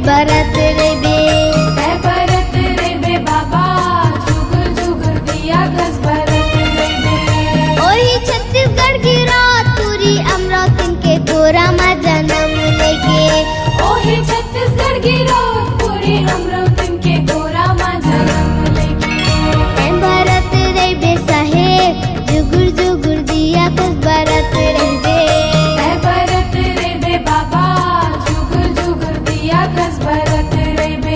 बरत रे बे। मैं बरत रे बे बाबा, जुगुर जुगुर दिया कस बरत रे बे। ओही छत्तीसगढ़ की रात पूरी अमरावती के गोरा माँ जन्म लेके। ओही छत्तीसगढ़ की रात पूरी अमरावती के गोरा माँ जन्म लेके। मैं बरत रे बे साहेब, जुगुर जुगुर दिया कस बरत रे बे। मैं बरत रे बे बाबा, जुगुर जुगुर दिया कस बरत रे बे।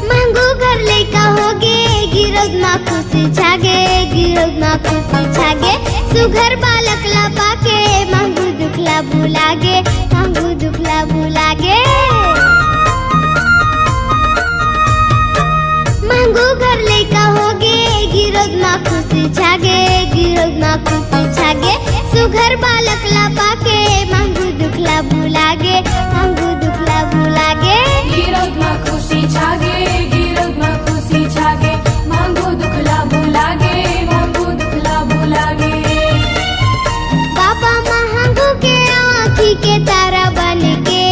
मांगू घर लेका होगे, गिरद माँ खुशी छागे, गिरद माँ खुशी छागे। सुघर बालक ला पाके, मांगू दुखला भुलागे, मांगू दुखला भुलागे। मांगू घर लेका होगे, गिरद माँ खुशी छागे, गिरद माँ खुशी छागे। सुघर बालक ला पाके, मांगू दुखला भुलागे, मांगू दुखला भुलागे। गिरद माँ खुशी छागे, गिरद माँ खुशी छागे। मांगू दुखला भुलागे, मांगू दुखला भुलागे। बाबा महंगू के आँखी के तारा बन के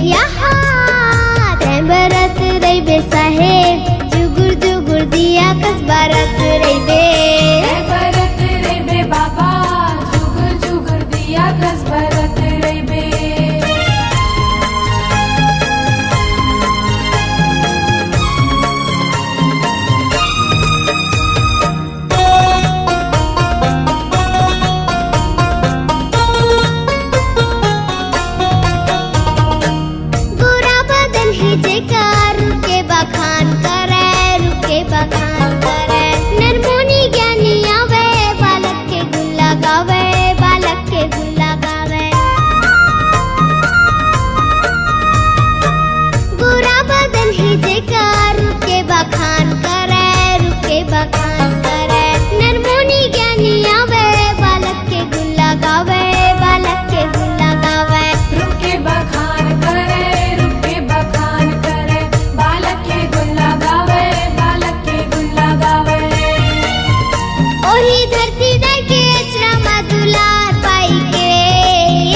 यहाँ तै बरत रे बे साहेब, जुगुर जुगुर दिया कस बरत रे बे। मैं बरत रे बे बाबा, जुगुर जुगुर दिया कस बरत रे बे। गोरा बदन है जेकार, रुके बखान करे, रुके बखान करे। नरमोनी ज्ञानी आवे, बालक के गुण लगावे, बालक के गुण लगावे। गोरा बदन है जेकार, रुके बखान करे, रुके बखान करे। नरमोनी ज्ञानी आवे, बालक के गुण लगावे, बालक के गुण लगावे। रुके बखान करे, रुके बखान करे। बालक के गुण लगावे, बालक के गुण लगावे। ओही धरती दे के अचरा मा दुलार पाई के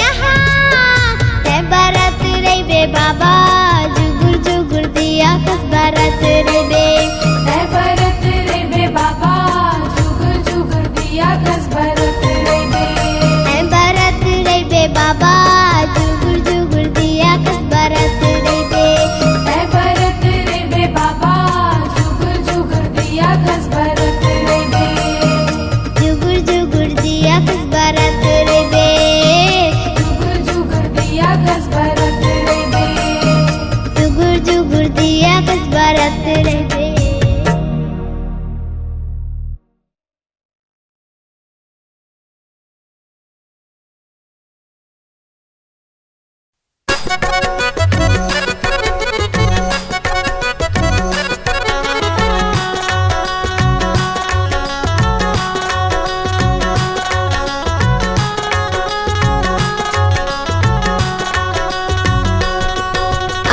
यहाँ तै बरत रे बे बाबा, जुगुर जुगुर दिया कस बरत रे बे। मैं बरत रे बे बाबा, जुगुर जुगुर दिया कस बरत रे बे। मैं बरत रे बे बाबा, जुगुर जुगुर दिया कस बरत रे बे। मैं बरत रे बे बाबा, जुगुर जुगुर दिया कस बरत रे बे। जुगुर जुगुर दिया कस बरत रे बे। जुगुर जुगुर दिया कस बरत रे बे। जुगुर जुगुर दिया कस बरत रे बे।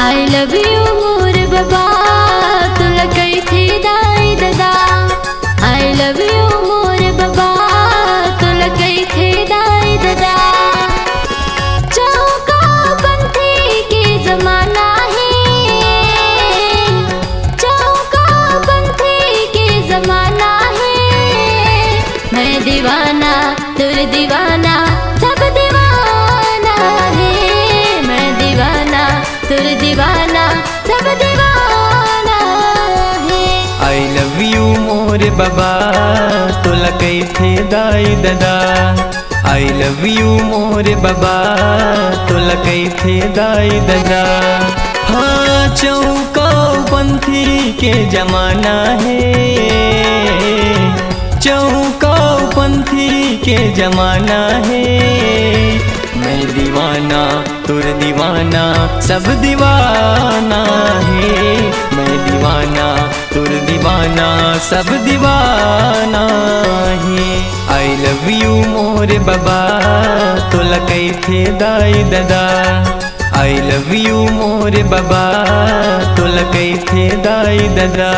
I love you मोर बाबा, तुला कही थी दाई दादा। I love you मोर बाबा, तुला कही थी दाई दादा। चौका पंथी के जमाना है, चौका पंथी के जमाना है। मैं दीवाना तुर दीवाना, सब दीवाना है। मैं दीवाना तुर दीवाना, सब दीवाना है। आई लव यू मोर बाबा, तोला कही थे दाई दादा। आई लव यू मोर बाबा, तोला कही थे दाई दादा। हाँ चौका पंथी के जमाना है, चौका पंथी के जमाना है। मैं दीवाना तुर दीवाना, सब दीवाना है। मैं दीवाना तुर दीवाना, दीवाना सब दीवाना है। आई लव यू मोरे बाबा तोला कैथे दाई दादा। आई लव यू मोरे बाबा तोला कैथे दाई दादा।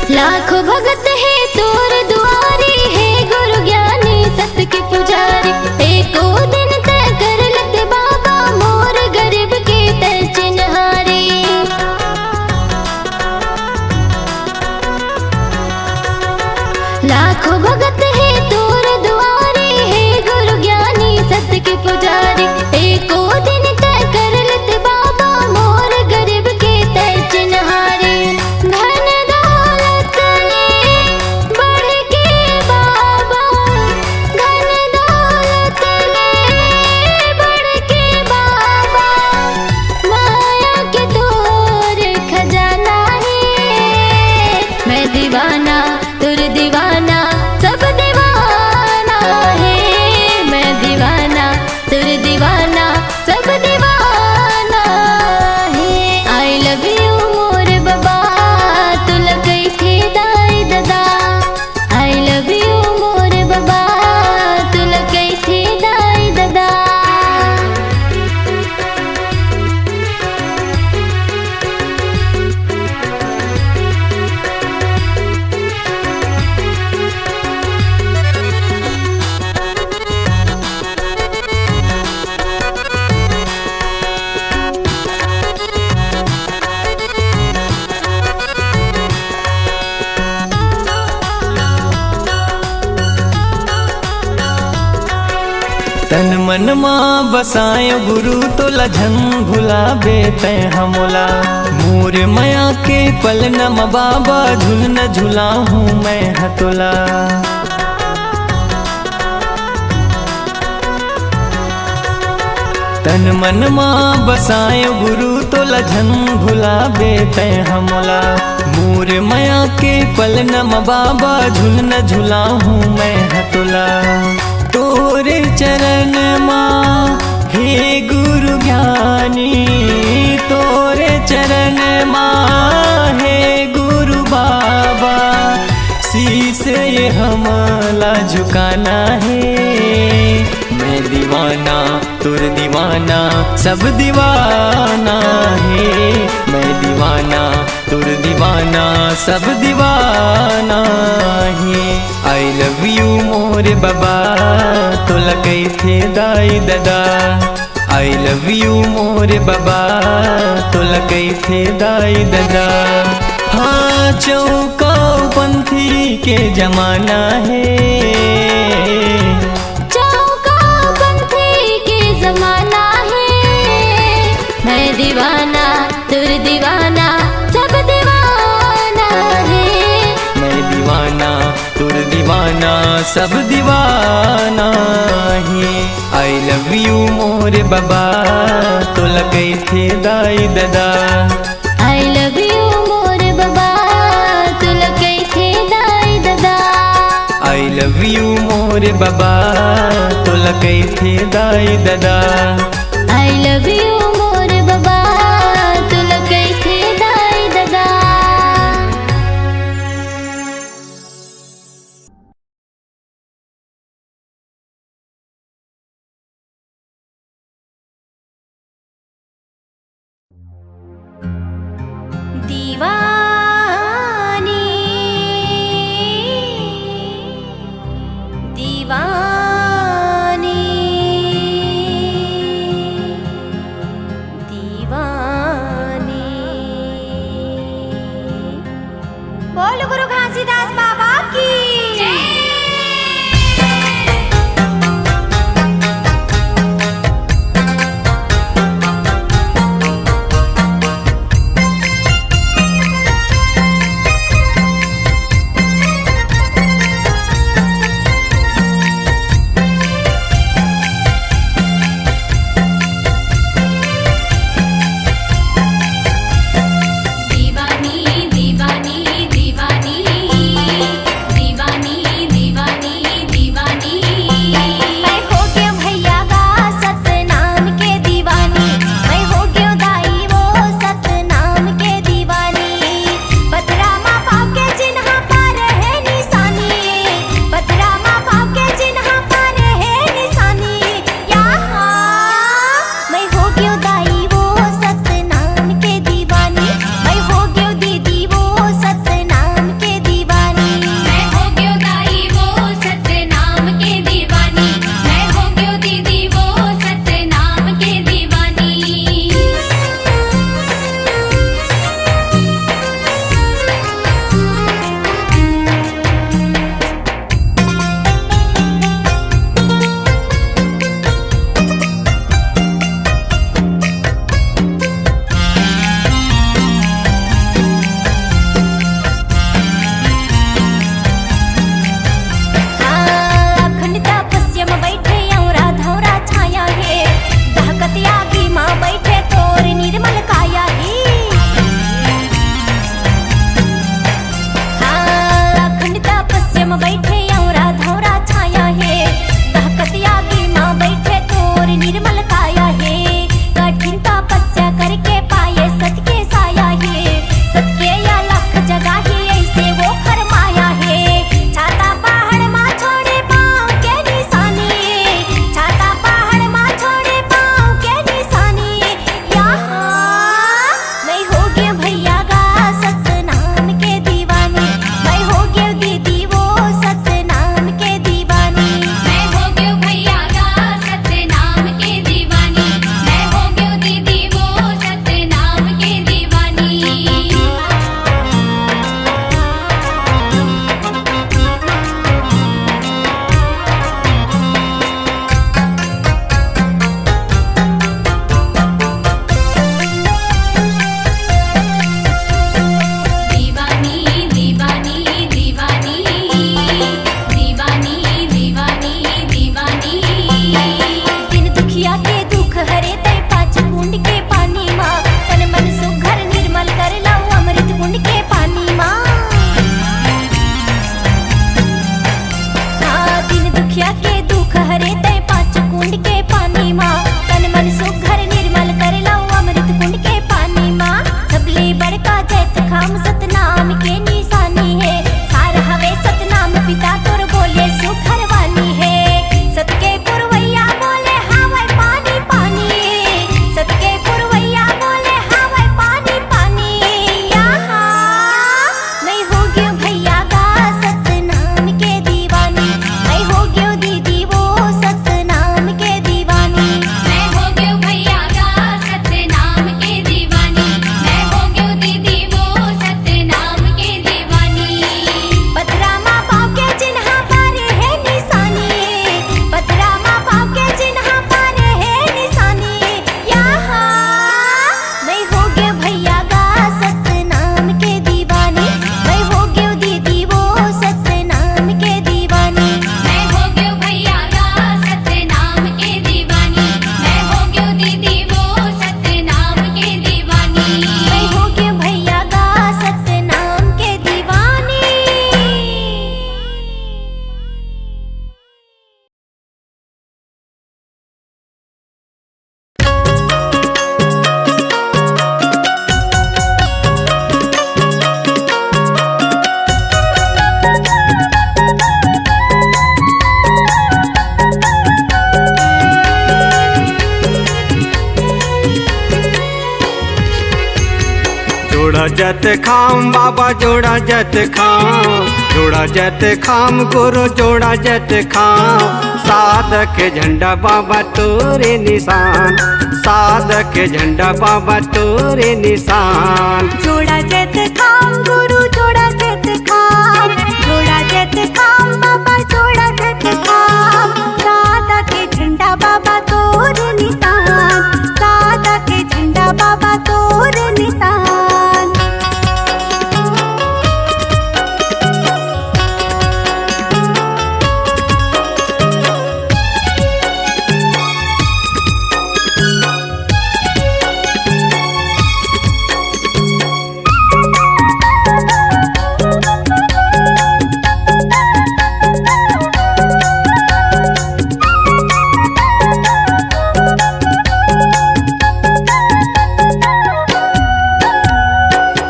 लाखों भगत है तोर दुआरी है गुरु ज्ञानी सत्य के पुजारी। एको दिन तय कर लत बाबा मोर गरीब के तय चिन्हारी। लाखों भगत है तोर दुआरी है गुरु ज्ञानी सत्य के पुजारी। एको दिन तय कर लत बाबा मोर गरीब के तय चिन्हारी। तन मन माँ बसाए गुरु तोला झन भुलाबे तय हमोला। मोर माया के पल नम बाबा झुल न झुला हूँ मैं हतोला। तन मन माँ बसाए गुरु तोला झन भुलाबे तय हमोला। मोर माया के पल नम बाबा झुल न झुला हूँ मैं हतोला। तोरे चरण माँ हे गुरु ज्ञानी तोरे चरण माँ हे गुरु बाबा। शीश ये हमला झुकाना है। मैं दीवाना तुर दीवाना सब दीवाना है। मैं दीवाना तुर दीवाना सब दीवाना है। आई लव यू मोरे बाबा तोला कैथे दाई दादा। आई लव यू मोरे बाबा तोला कैथे दाई दादा। हाँ चौका पंथी के जमाना है। चौका पंथी के जमाना है। मैं दीवाना तुर दीवाना सब दीवाना है। मैं दीवाना तुर दीवाना सब दीवाना है। आई लव यू मोरे बाबा तोला कैथे दाई दादा। आई लव यू मोरे बाबा तोला कैथे दाई दादा। आई लव यू मोरे बाबा तोला कैथे दाई दादा। आई लव यू मोरे बाबा तोला कैथे दाई दादा। दीवानी दीवानी दुखिया के दुख हरे तय पाँच कुंड के पानी माँ तन मन सुघर निर्मल कर लाओ अमृत कुंड के पानी माँ सबले बड़का जैत खाम सतनाम के निशानी है सार हवे सतनाम पिता तोर बोले सुखर वानी है सतके पुरवैया बोले हावै पानी पानी सतके पुरवैया बोले हावै पानी पानी यहाँ मैं हो गयो भैया गा सतनाम के दीवानी मैं हो गयो दीदी वो सतनाम के दीवानी मैं हो गयो भैया गा सतनाम के दीवानी मैं हो गयो दीदी वो सतनाम के दीवानी पथरा माँ बाप के जिन्हा पारे है निशानी पथरा माँ बाप के जिन्हा पारे है निशानी यहाँ मैं हो गयो भैया गा सतनाम के दीवानी मैं हो गयो दीदी वो सतनाम के दीवानी मैं हो गयो भैया गा सतनाम के दीवानी मैं हो गयो दीदी वो सतनाम के दीवानी मैं हो गयो भैया गा सतनाम के दीवानी। जोड़ा जत खाम बाबा जोड़ा जत खाम जोड़ा जत खाम गुरु जोड़ा जत खाम साधक के झंडा बाबा तोरे निशान साधक के झंडा बाबा तोरे निशान जोड़ा जत खाम गुरु जोड़ा जत खाम जोड़ा जत खाम बाबा जोड़ा जत खाम सादा के झंडा बाबा तोर निशान सादा के झंडा बाबा तोर निशान।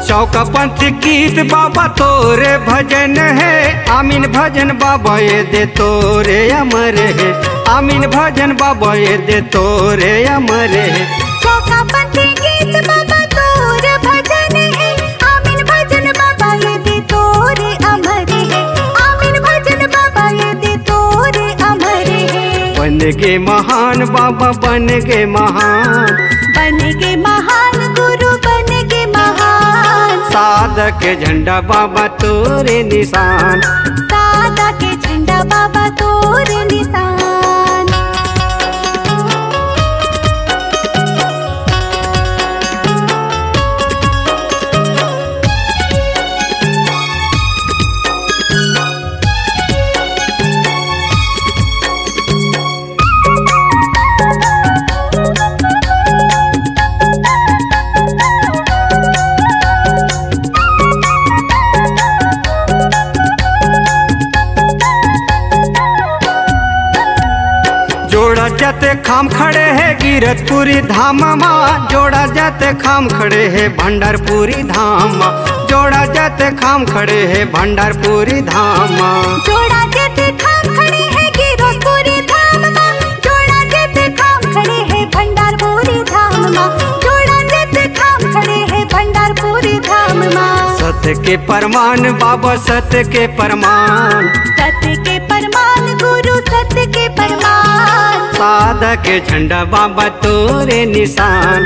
चौका पंथ गीत बाबा तोरे भजन है आमीन भजन बाबा ये दे तोरे अमर है आमीन भजन बाबा ये दे तोरे अमर है चौका पंथी गीत बाबा तोर भजन है आमीन भजन बाबा ये दे तोरे अमर है आमीन भजन बाबा ये दे तोरे अमर है। बन गे महान बाबा बन गे महान बन गे महान गुरु बन गे महान साधक के झंडा बाबा तोरे निशान सादा के झंडा बाबा तोर निशान। जोड़ा जाते खाम खड़े है गिरतपुरी धाम माँ जोड़ा जाते खाम खड़े है भंडारपुरी धाम माँ जोड़ा जाते खाम खड़े है भंडारपुरी धाम माँ जोड़ा जते खाम खड़े है गिरतपुरी धाम माँ जोड़ा जते खाम खड़े है भंडारपुरी धाम माँ जोड़ा जते खाम खड़े है भंडारपुरी धाम माँ। सत्य के परमान बाबा सत्य के परमान सत्य के परमान गुरु सत्य के परमान साधक के झंडा बाबा तोरे निशान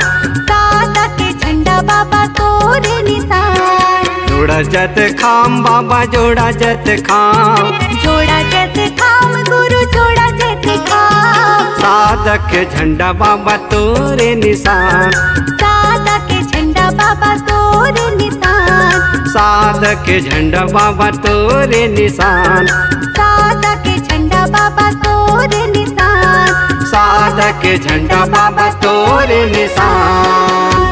सादा के झंडा बाबा तोर निशान। जोड़ा जत खाम बाबा जोड़ा जत खाम जोड़ा जत खाम गुरु जोड़ा जत खाम साधक के झंडा बाबा तोरे निशान सादा के झंडा बाबा तोर निशान साधक के झंडा बाबा तोरे निशान सादा के झंडा बाबा तोर निशान साधक के झंडा बाबा तोरे निशान।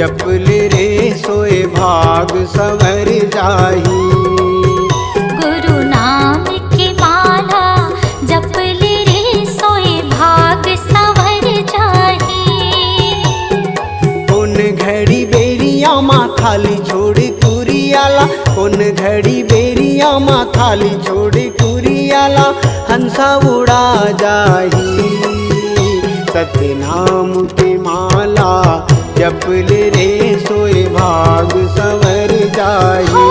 जपले रे सोए भाग सवर जाही। गुरु नाम की माला जपले रे सोए भाग सवर जाही। कौन घड़ी बेरिया माँ थाली छोड़ कुरियाला, कौन घड़ी बेरिया माँ थाली छोड़ कुरियाला, हंसा उड़ा जाही। सत्य नाम की माला जपले रे सोए भाग सवर जाही।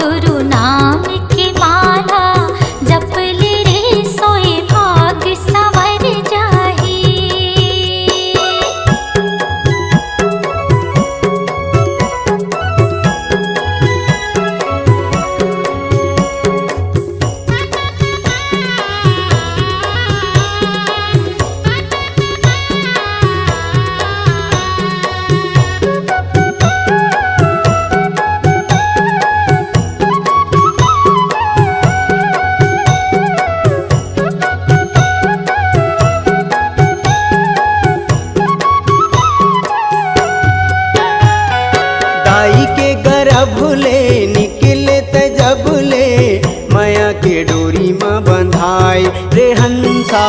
गुरु नाम की माला जपले रे सोए भाग सवर जाही। दाई के गर्भ ले निकले त जब ले, माया के डोरी माँ बंधाए रे हंसा,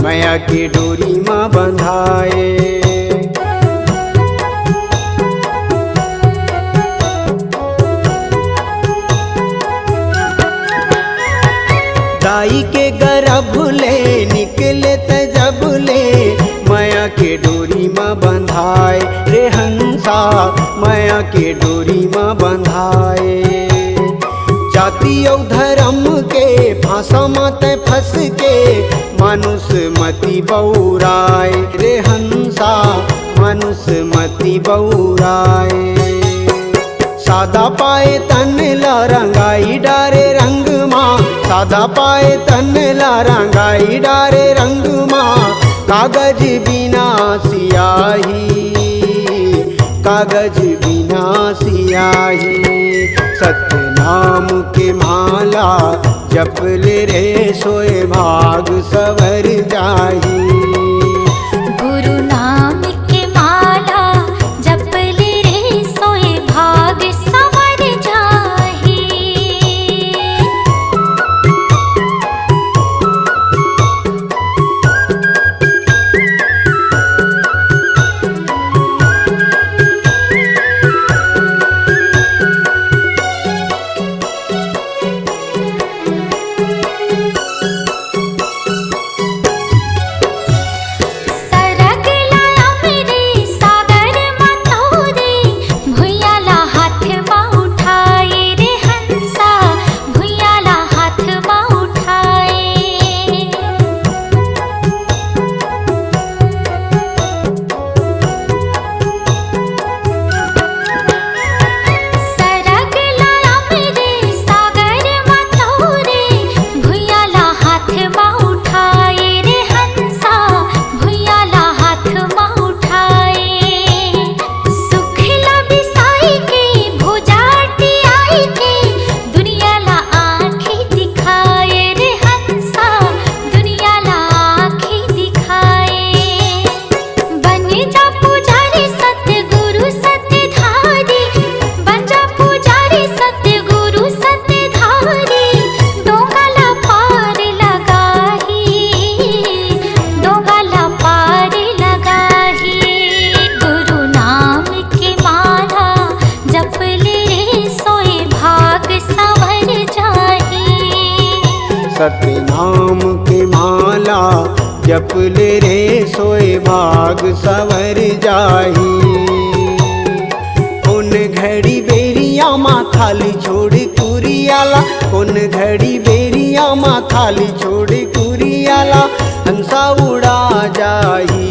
माया के डोरी माँ बंधाए। दाई के गर्भ ले निकले त जब ले, माया के डोरी माँ बंधाए रे हंसा, माया के डोरी माँ बंधाए। जाति और धर्म के फांसा मत फंस के, मानुष मति बौराए रे हंसा, मानुष मति बौराए। सादा पाए तन ला रंगाई डारे रंग माँ, सादा पाए तन ला रंगाई डारे रंग माँ, कागज बिना सियाही, कागज बिना सियाही। सत्य नाम के माला जपले रे सोए भाग सवर जाही। गुरु नाम की माला जपले रे सोए भाग सवर जाही। सरग लाया मेरे सागर मथोरे, भुइयाला हाथ माँ उठाए रे हंसा, भुइयाला हाथ माँ उठाए। सरग लाया मेरे सागर मथोरे, भुइयाला हाथ माँ उठाए रे हंसा, भुइयाला हाथ माँ उठाए। सुखला बिसाई के भुजाटी आई के, दुनियाला आँखें दिखाए रे हंसा, दुनियाला आँखें दिखाए। बन जा पुजारी सतगुरु सतधारी, बन जा पुजारी सतगुरु सतधारी, दोगला पार लगाही, दोगला पार लगाही। गुरु नाम की माला जपले रे सोए भाग सवर जाही। सत्य नाम के माला जपले रे सोए भाग सवर जाही। कौन घड़ी बेरिया माँ थाली छोड़ कुरियाला, कौन घड़ी बेरिया माँ थाली छोड़ कुरियाला, हंसा उड़ा जाही।